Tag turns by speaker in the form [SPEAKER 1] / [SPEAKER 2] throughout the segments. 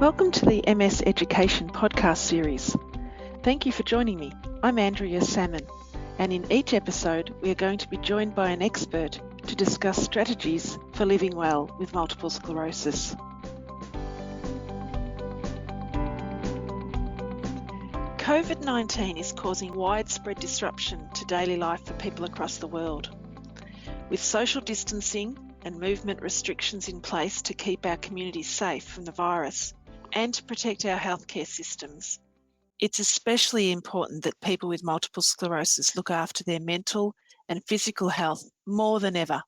[SPEAKER 1] Welcome to the MS Education podcast series. Thank you for joining me. I'm Andrea Salmon, and in each episode we are going to be joined by an expert to discuss strategies for living well with multiple sclerosis. COVID-19 is causing widespread disruption to daily life for people across the world. With social distancing and movement restrictions in place to keep our communities safe from the virus and to protect our healthcare systems, it's especially important that people with multiple sclerosis look after their mental and physical health more than ever.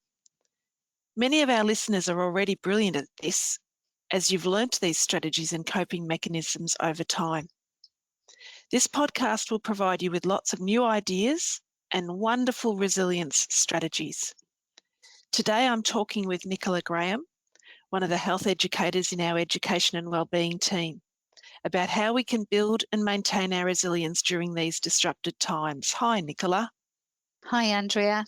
[SPEAKER 1] Many of our listeners are already brilliant at this, as you've learnt these strategies and coping mechanisms over time. This podcast will provide you with lots of new ideas and wonderful resilience strategies. Today I'm talking with Nicola Graham, one of the health educators in our education and wellbeing team, about how we can build and maintain our resilience during these disrupted times. Hi, Nicola.
[SPEAKER 2] Hi, Andrea.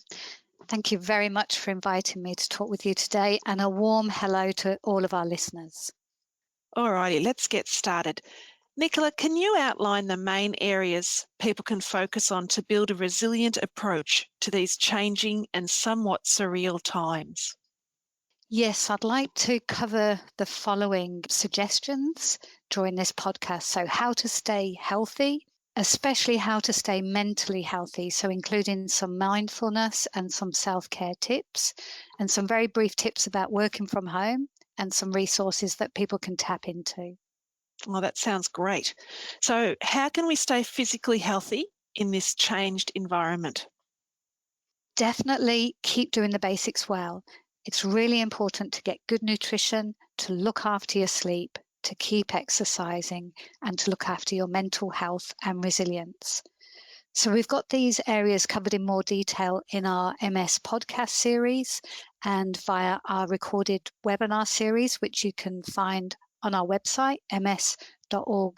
[SPEAKER 2] Thank you very much for inviting me to talk with you today, and a warm hello to all of our listeners.
[SPEAKER 1] All righty, let's get started. Nicola, can you outline the main areas people can focus on to build a resilient approach to these changing and somewhat surreal times?
[SPEAKER 2] Yes, I'd like to cover the following suggestions during this podcast. So how to stay healthy, especially how to stay mentally healthy. So including some mindfulness and some self-care tips, and some very brief tips about working from home and some resources that people can tap into.
[SPEAKER 1] Well, that sounds great. So how can we stay physically healthy in this changed environment?
[SPEAKER 2] Definitely keep doing the basics well. It's really important to get good nutrition, to look after your sleep, to keep exercising, and to look after your mental health and resilience. So we've got these areas covered in more detail in our MS podcast series and via our recorded webinar series, which you can find on our website, ms.org.au.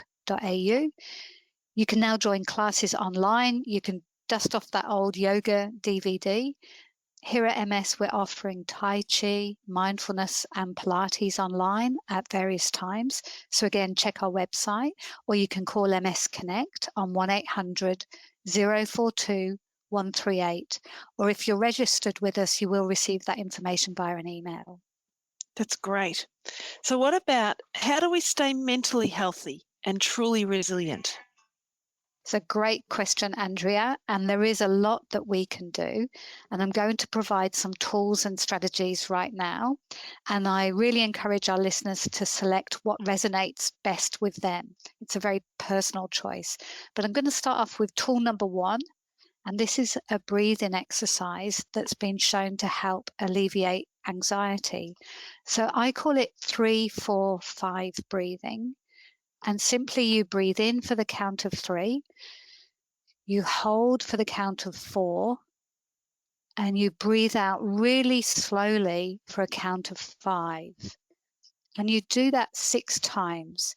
[SPEAKER 2] You can now join classes online. You can dust off that old yoga DVD. Here at MS, we're offering Tai Chi, mindfulness, and Pilates online at various times. So again, check our website, or you can call MS Connect on 1-800-042-138. Or if you're registered with us, you will receive that information via an email.
[SPEAKER 1] That's great. So what about how do we stay mentally healthy and truly resilient?
[SPEAKER 2] It's a great question, Andrea, and there is a lot that we can do. And I'm going to provide some tools and strategies right now. And I really encourage our listeners to select what resonates best with them. It's a very personal choice. But I'm going to start off with tool number 1. And this is a breathing exercise that's been shown to help alleviate anxiety. So I call it 3-4-5 breathing. And simply you breathe in for the count of 3, you hold for the count of 4, and you breathe out really slowly for a count of 5. And you do that 6 times.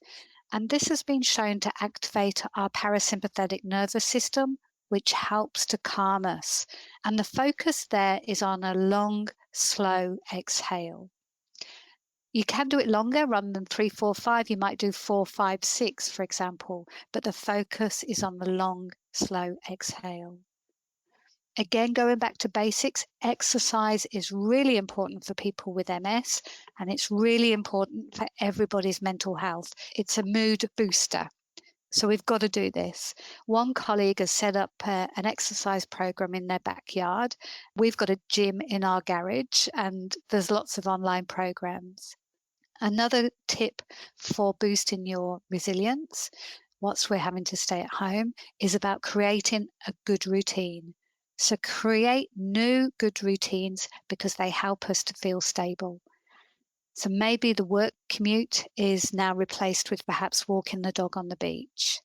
[SPEAKER 2] And this has been shown to activate our parasympathetic nervous system, which helps to calm us. And the focus there is on a long, slow exhale. You can do it longer rather than 3-4-5. You might do 4-5-6, for example, but the focus is on the long, slow exhale. Again, going back to basics, exercise is really important for people with MS, and it's really important for everybody's mental health. It's a mood booster. So we've got to do this. One colleague has set up an exercise program in their backyard. We've got a gym in our garage, and there's lots of online programs. Another tip for boosting your resilience, whilst we're having to stay at home, is about creating a good routine. So create new good routines because they help us to feel stable. So maybe the work commute is now replaced with perhaps walking the dog on the beach.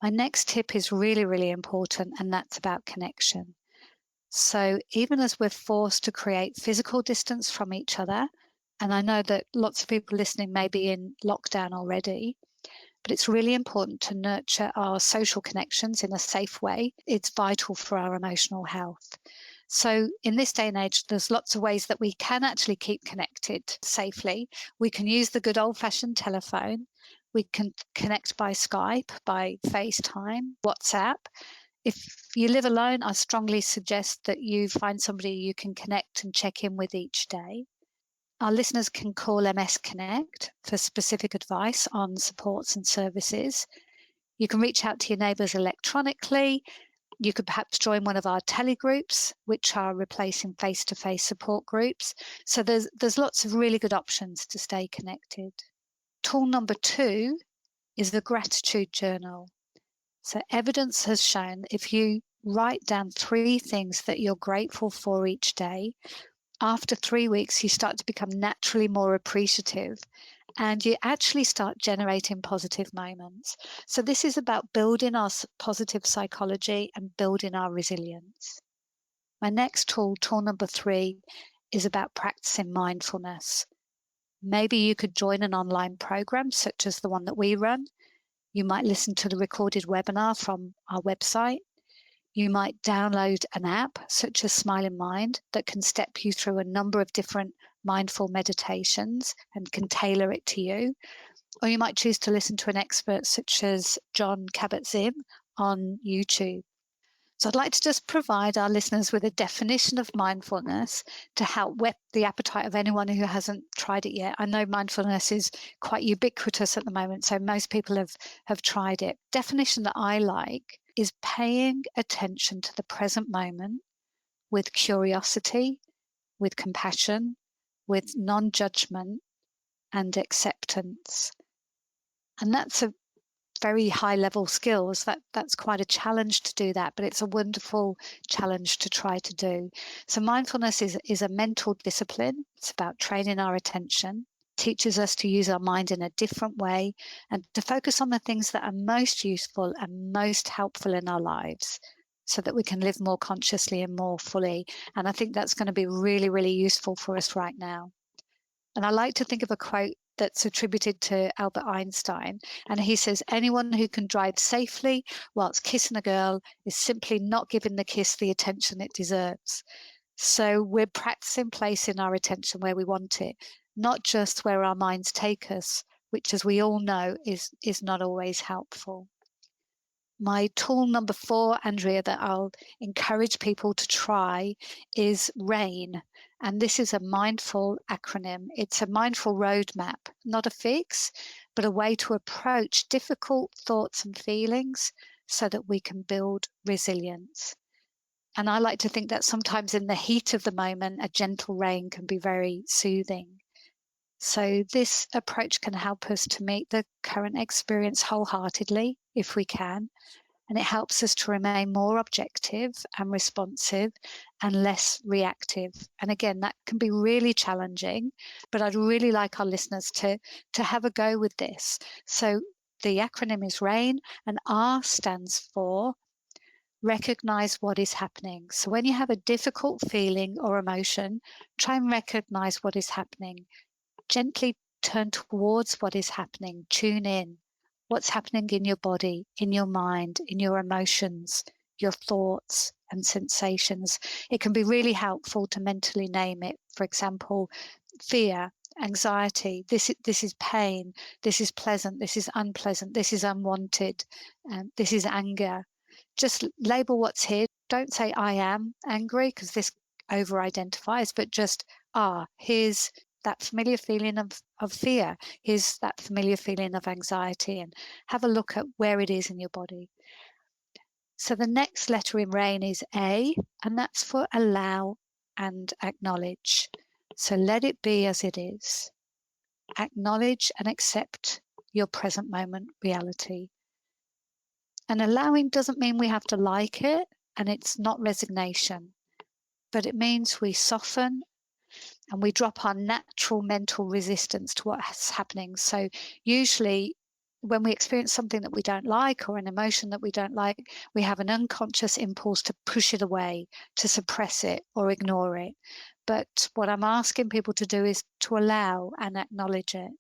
[SPEAKER 2] My next tip is really, really important, and that's about connection. So even as we're forced to create physical distance from each other, and I know that lots of people listening may be in lockdown already, but it's really important to nurture our social connections in a safe way. It's vital for our emotional health. So in this day and age, there's lots of ways that we can actually keep connected safely. We can use the good old-fashioned telephone. We can connect by Skype, by FaceTime, WhatsApp. If you live alone, I strongly suggest that you find somebody you can connect and check in with each day. Our listeners can call MS Connect for specific advice on supports and services. You can reach out to your neighbours electronically. You could perhaps join one of our telegroups, which are replacing face-to-face support groups. So there's lots of really good options to stay connected. Tool number 2 is the gratitude journal. So evidence has shown if you write down 3 things that you're grateful for each day, after 3 weeks, you start to become naturally more appreciative and you actually start generating positive moments. So this is about building our positive psychology and building our resilience. My next tool, tool number 3, is about practicing mindfulness. Maybe you could join an online program such as the one that we run. You might listen to the recorded webinar from our website. You might download an app such as Smiling Mind that can step you through a number of different mindful meditations and can tailor it to you. Or you might choose to listen to an expert such as John Kabat-Zinn on YouTube. So I'd like to just provide our listeners with a definition of mindfulness to help whet the appetite of anyone who hasn't tried it yet. I know mindfulness is quite ubiquitous at the moment, so most people have tried it. Definition that I like is paying attention to the present moment with curiosity, with compassion, with non-judgment and acceptance. And that's a very high level skills. That's quite a challenge to do that, but it's a wonderful challenge to try to do. So mindfulness is a mental discipline. It's about training our attention, teaches us to use our mind in a different way and to focus on the things that are most useful and most helpful in our lives so that we can live more consciously and more fully. And I think that's going to be really, really useful for us right now. And I like to think of a quote that's attributed to Albert Einstein. And he says, anyone who can drive safely whilst kissing a girl is simply not giving the kiss the attention it deserves. So we're practicing placing our attention where we want it, not just where our minds take us, which, as we all know, is not always helpful. My tool number 4, Andrea, that I'll encourage people to try is RAIN. And this is a mindful acronym. It's a mindful roadmap, not a fix, but a way to approach difficult thoughts and feelings so that we can build resilience. And I like to think that sometimes in the heat of the moment, a gentle rain can be very soothing. So this approach can help us to meet the current experience wholeheartedly, if we can, and it helps us to remain more objective and responsive and less reactive. And again, that can be really challenging, but I'd really like our listeners to have a go with this. So the acronym is RAIN, and R stands for recognize what is happening. So when you have a difficult feeling or emotion, try and recognize what is happening. Gently turn towards what is happening. Tune in. What's happening in your body, in your mind, in your emotions, your thoughts and sensations. It can be really helpful to mentally name it. For example, fear, anxiety, this is pain, this is pleasant, this is unpleasant, this is unwanted, this is anger. Just label what's here. Don't say I am angry, because this over-identifies, but just, here's that familiar feeling of fear. Here's that familiar feeling of anxiety, and have a look at where it is in your body. So the next letter in RAIN is A, and that's for allow and acknowledge. So let it be as it is. Acknowledge and accept your present moment reality. And allowing doesn't mean we have to like it, and it's not resignation, but it means we soften and we drop our natural mental resistance to what's happening. So usually when we experience something that we don't like or an emotion that we don't like, we have an unconscious impulse to push it away, to suppress it or ignore it. But what I'm asking people to do is to allow and acknowledge it.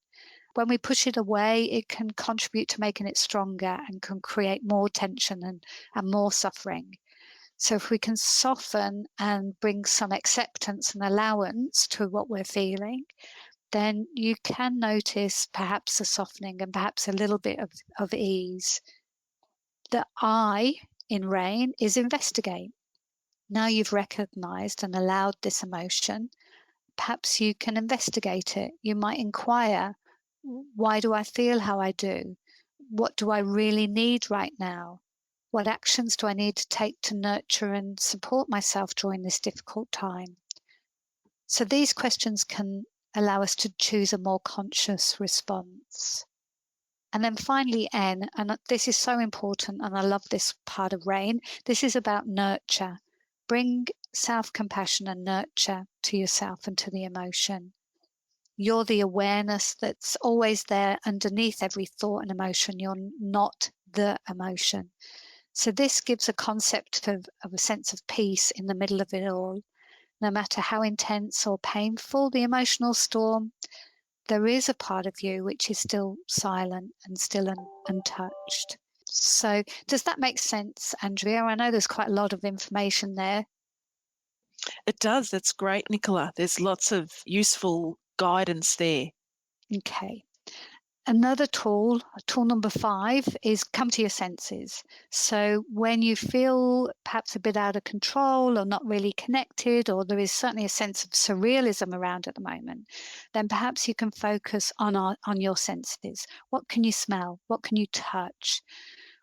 [SPEAKER 2] When we push it away, it can contribute to making it stronger and can create more tension and more suffering. So if we can soften and bring some acceptance and allowance to what we're feeling, then you can notice perhaps a softening and perhaps a little bit of ease. The I in RAIN is investigate. Now you've recognized and allowed this emotion, perhaps you can investigate it. You might inquire, why do I feel how I do? What do I really need right now? What actions do I need to take to nurture and support myself during this difficult time? So these questions can allow us to choose a more conscious response. And then finally, N, and this is so important, and I love this part of RAIN, this is about nurture. Bring self-compassion and nurture to yourself and to the emotion. You're the awareness that's always there underneath every thought and emotion. You're not the emotion. So this gives a concept of a sense of peace in the middle of it all. No matter how intense or painful the emotional storm, there is a part of you which is still silent and still untouched. So does that make sense, Andrea? I know there's quite a lot of information there.
[SPEAKER 1] It does. That's great, Nicola. There's lots of useful guidance there.
[SPEAKER 2] Okay. Another tool number 5, is come to your senses. So when you feel perhaps a bit out of control or not really connected, or there is certainly a sense of surrealism around at the moment, then perhaps you can focus on your senses. What can you smell? What can you touch?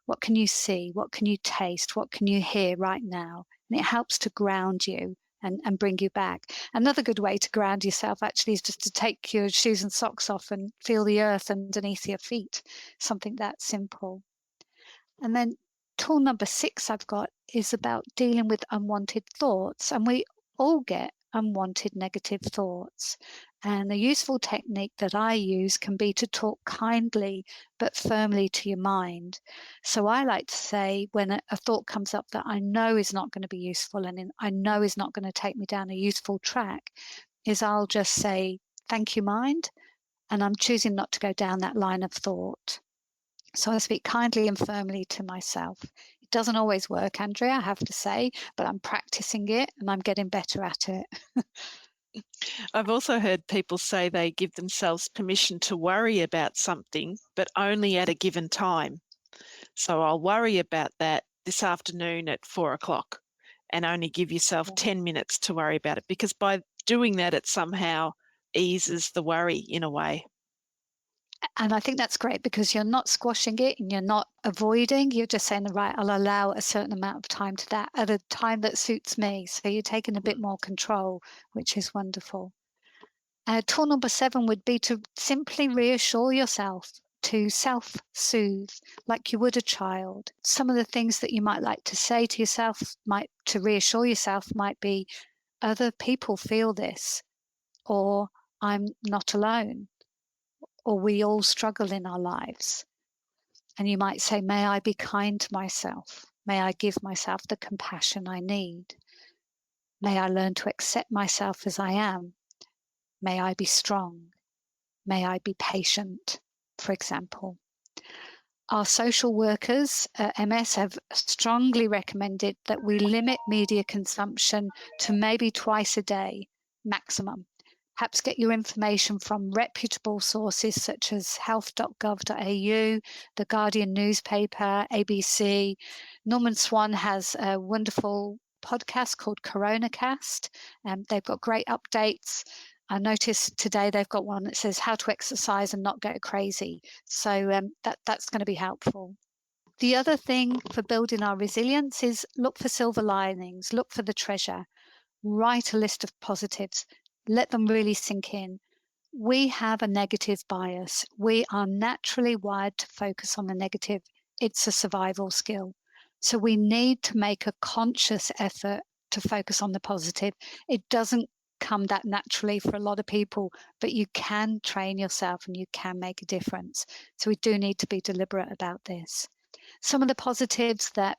[SPEAKER 2] What can you see? What can you taste? What can you hear right now? And it helps to ground you and bring you back. Another good way to ground yourself actually is just to take your shoes and socks off and feel the earth underneath your feet, something that simple. And then tool number 6 I've got is about dealing with unwanted thoughts. And we all get unwanted negative thoughts. And a useful technique that I use can be to talk kindly but firmly to your mind. So I like to say, when a thought comes up that I know is not going to be useful and I know is not going to take me down a useful track, is I'll just say, thank you, mind, and I'm choosing not to go down that line of thought. So I speak kindly and firmly to myself. It doesn't always work, Andrea, I have to say, but I'm practicing it and I'm getting better at it.
[SPEAKER 1] I've also heard people say they give themselves permission to worry about something, but only at a given time. So I'll worry about that this afternoon at 4 o'clock and only give yourself 10 minutes to worry about it, because by doing that, it somehow eases the worry in a way.
[SPEAKER 2] And I think that's great, because you're not squashing it and you're not avoiding. You're just saying, right, I'll allow a certain amount of time to that at a time that suits me. So you're taking a bit more control, which is wonderful. Tool number 7 would be to simply reassure yourself, to self-soothe like you would a child. Some of the things that you might like to say to yourself to reassure yourself might be, other people feel this, or I'm not alone, or we all struggle in our lives. And you might say, may I be kind to myself? May I give myself the compassion I need? May I learn to accept myself as I am? May I be strong? May I be patient, for example. Our social workers at MS have strongly recommended that we limit media consumption to maybe twice a day, maximum. Perhaps get your information from reputable sources such as health.gov.au, the Guardian newspaper, ABC. Norman Swan has a wonderful podcast called CoronaCast. They've got great updates. I noticed today they've got one that says how to exercise and not go crazy. So that's going to be helpful. The other thing for building our resilience is look for silver linings, look for the treasure, write a list of positives, let them really sink in. We have a negative bias. We are naturally wired to focus on the negative. It's a survival skill. So we need to make a conscious effort to focus on the positive. It doesn't come that naturally for a lot of people, but you can train yourself and you can make a difference. So we do need to be deliberate about this. Some of the positives that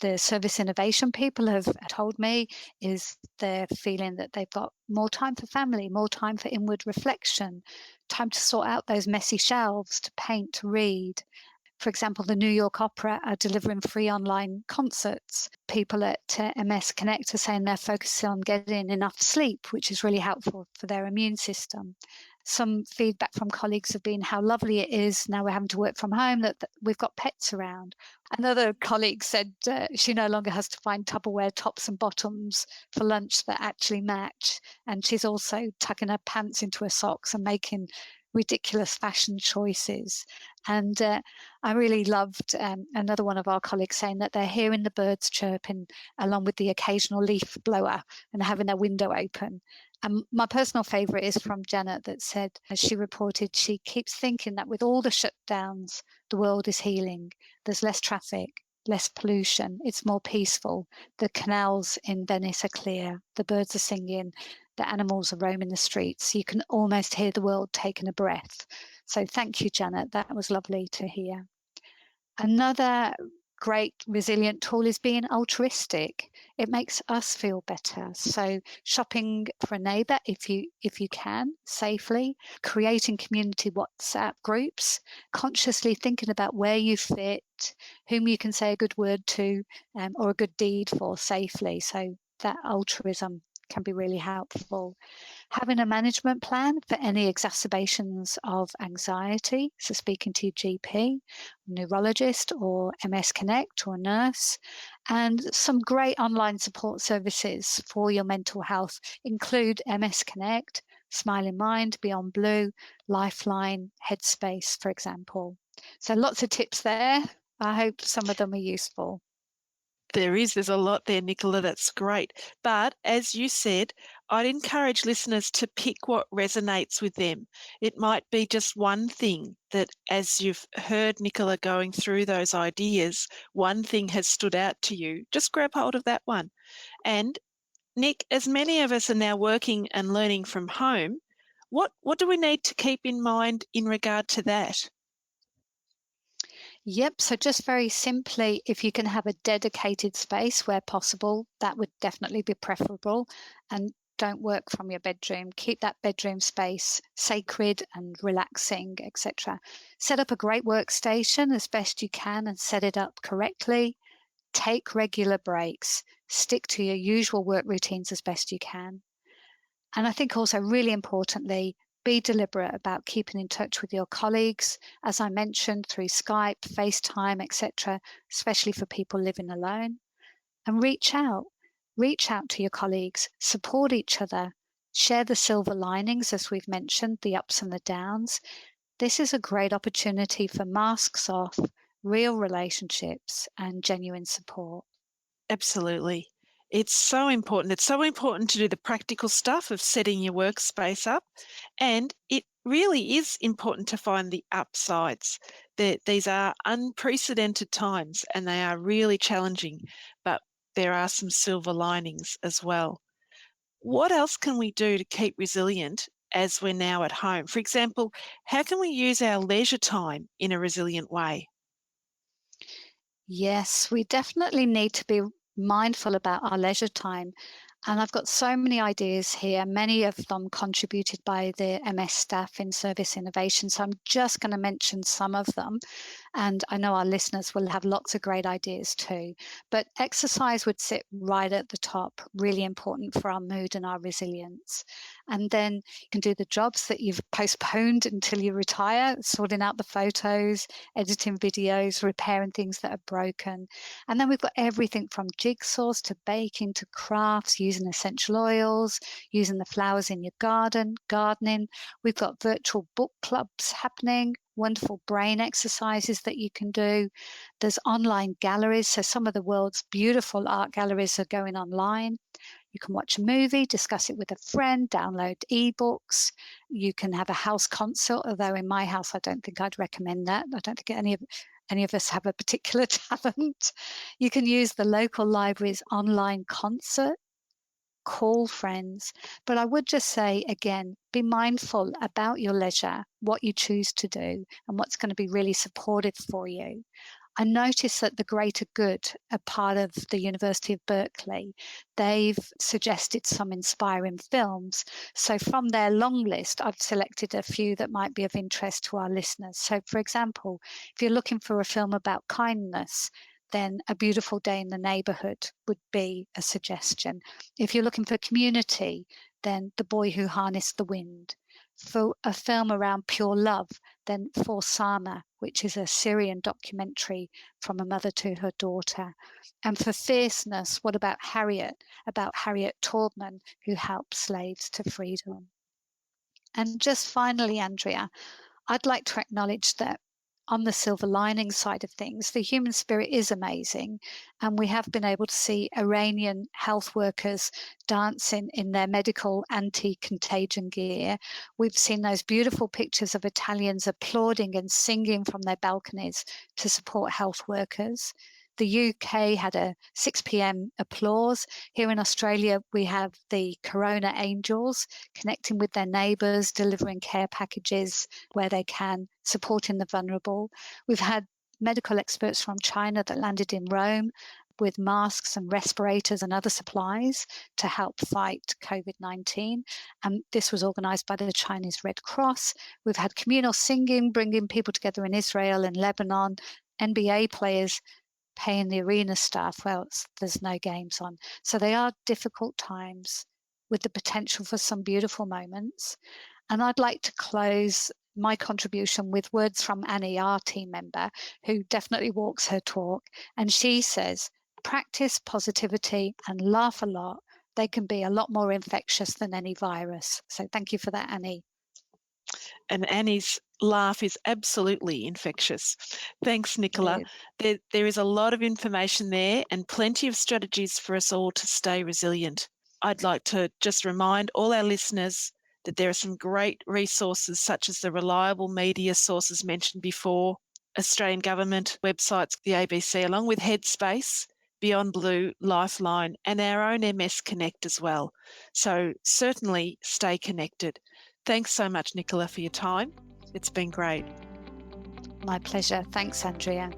[SPEAKER 2] the service innovation people have told me is they're feeling that they've got more time for family, more time for inward reflection, time to sort out those messy shelves, to paint, to read, For example, the New York Opera are delivering free online concerts. People at MS Connect are saying they're focusing on getting enough sleep, which is really helpful for their immune system. Some feedback from colleagues have been how lovely it is now we're having to work from home, that we've got pets around. Another colleague said she no longer has to find Tupperware tops and bottoms for lunch that actually match. And she's also tucking her pants into her socks and making ridiculous fashion choices. And I really loved another one of our colleagues saying that they're hearing the birds chirping along with the occasional leaf blower and having their window open. And my personal favourite is from Janet, that said, as she reported, she keeps thinking that with all the shutdowns, the world is healing. There's less traffic, less pollution. It's more peaceful. The canals in Venice are clear. The birds are singing. The animals are roaming the streets. You can almost hear the world taking a breath. So thank you, Janet. That was lovely to hear. Another great resilient tool is being altruistic. It makes us feel better. So shopping for a neighbour if you can safely, creating community WhatsApp groups, consciously thinking about where you fit, whom you can say a good word to, or a good deed for safely. So that altruism can be really helpful. Having a management plan for any exacerbations of anxiety, so speaking to your GP, neurologist or MS Connect or nurse, and some great online support services for your mental health include MS Connect, Smiling Mind, Beyond Blue, Lifeline, Headspace, for example. So lots of tips there. I hope some of them are useful.
[SPEAKER 1] There's a lot there, Nicola, that's great. But as you said, I'd encourage listeners to pick what resonates with them. It might be just one thing that, as you've heard Nicola going through those ideas, one thing has stood out to you. Just grab hold of that one. And Nick, as many of us are now working and learning from home, what do we need to keep in mind in regard to that?
[SPEAKER 2] Yep, so just very simply, if you can have a dedicated space where possible, that would definitely be preferable. And don't work from your bedroom. Keep that bedroom space sacred and relaxing, etc. Set up a great workstation as best you can and set it up correctly. Take regular breaks. Stick to your usual work routines as best you can. And I think also really importantly, be deliberate about keeping in touch with your colleagues, as I mentioned, through Skype, FaceTime, etc., especially for people living alone. And reach out to your colleagues, support each other, share the silver linings, as we've mentioned, the ups and the downs. This is a great opportunity for masks off, real relationships, and genuine support.
[SPEAKER 1] Absolutely. It's so important. It's so important to do the practical stuff of setting your workspace up. And it really is important to find the upsides. These are unprecedented times and they are really challenging, but there are some silver linings as well. What else can we do to keep resilient as we're now at home? For example, how can we use our leisure time in a resilient way?
[SPEAKER 2] Yes, we definitely need to be mindful about our leisure time. And I've got so many ideas here, many of them contributed by the MS staff in service innovation. So I'm just going to mention some of them. And I know our listeners will have lots of great ideas too. But exercise would sit right at the top, really important for our mood and our resilience. And then you can do the jobs that you've postponed until you retire, sorting out the photos, editing videos, repairing things that are broken. And then we've got everything from jigsaws to baking to crafts, using essential oils, using the flowers in your garden, gardening. We've got virtual book clubs happening, wonderful brain exercises that you can do. There's online galleries, so some of the world's beautiful art galleries are going online. You can watch a movie, discuss it with a friend, download ebooks. You can have a house concert, although in my house I don't think I'd recommend that. I don't think any of us have a particular talent. You can use the local library's online concert, call friends. But I would just say, again, be mindful about your leisure, what you choose to do, and what's going to be really supportive for you. I noticed that the Greater Good, a part of the University of Berkeley, they've suggested some inspiring films. So from their long list, I've selected a few that might be of interest to our listeners. So for example, if you're looking for a film about kindness, then A Beautiful Day in the Neighborhood would be a suggestion. If you're looking for community, then The Boy Who Harnessed the Wind. For a film around pure love, then For Sama, which is a Syrian documentary from a mother to her daughter. And for fierceness, what about Harriet Tubman, who helped slaves to freedom. And just finally, Andrea, I'd like to acknowledge that on the silver lining side of things, the human spirit is amazing. And we have been able to see Iranian health workers dancing in their medical anti-contagion gear. We've seen those beautiful pictures of Italians applauding and singing from their balconies to support health workers. The UK had a 6 p.m. applause. Here in Australia, we have the Corona Angels connecting with their neighbours, delivering care packages where they can, supporting the vulnerable. We've had medical experts from China that landed in Rome with masks and respirators and other supplies to help fight COVID-19. And this was organised by the Chinese Red Cross. We've had communal singing, bringing people together in Israel and Lebanon, NBA players paying the arena staff, well, there's no games on. So they are difficult times with the potential for some beautiful moments. And I'd like to close my contribution with words from Annie, our team member, who definitely walks her talk. And she says, practice positivity and laugh a lot. They can be a lot more infectious than any virus. So thank you for that, Annie.
[SPEAKER 1] And Annie's laugh is absolutely infectious. Thanks, Nicola. There is a lot of information there and plenty of strategies for us all to stay resilient. I'd like to just remind all our listeners that there are some great resources such as the reliable media sources mentioned before, Australian government websites, the ABC, along with Headspace, Beyond Blue, Lifeline, and our own MS Connect as well. So certainly stay connected. Thanks so much, Nicola, for your time. It's been great.
[SPEAKER 2] My pleasure. Thanks, Andrea.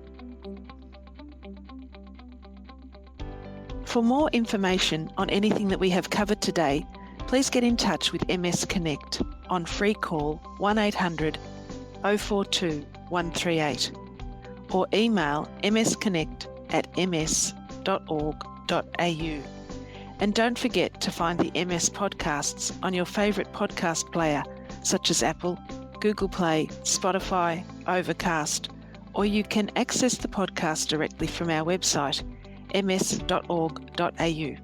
[SPEAKER 1] For more information on anything that we have covered today, please get in touch with MS Connect on free call 1800 042 138 or email msconnect@ms.org.au. And don't forget to find the MS podcasts on your favourite podcast player, such as Apple, Google Play, Spotify, Overcast, or you can access the podcast directly from our website, ms.org.au.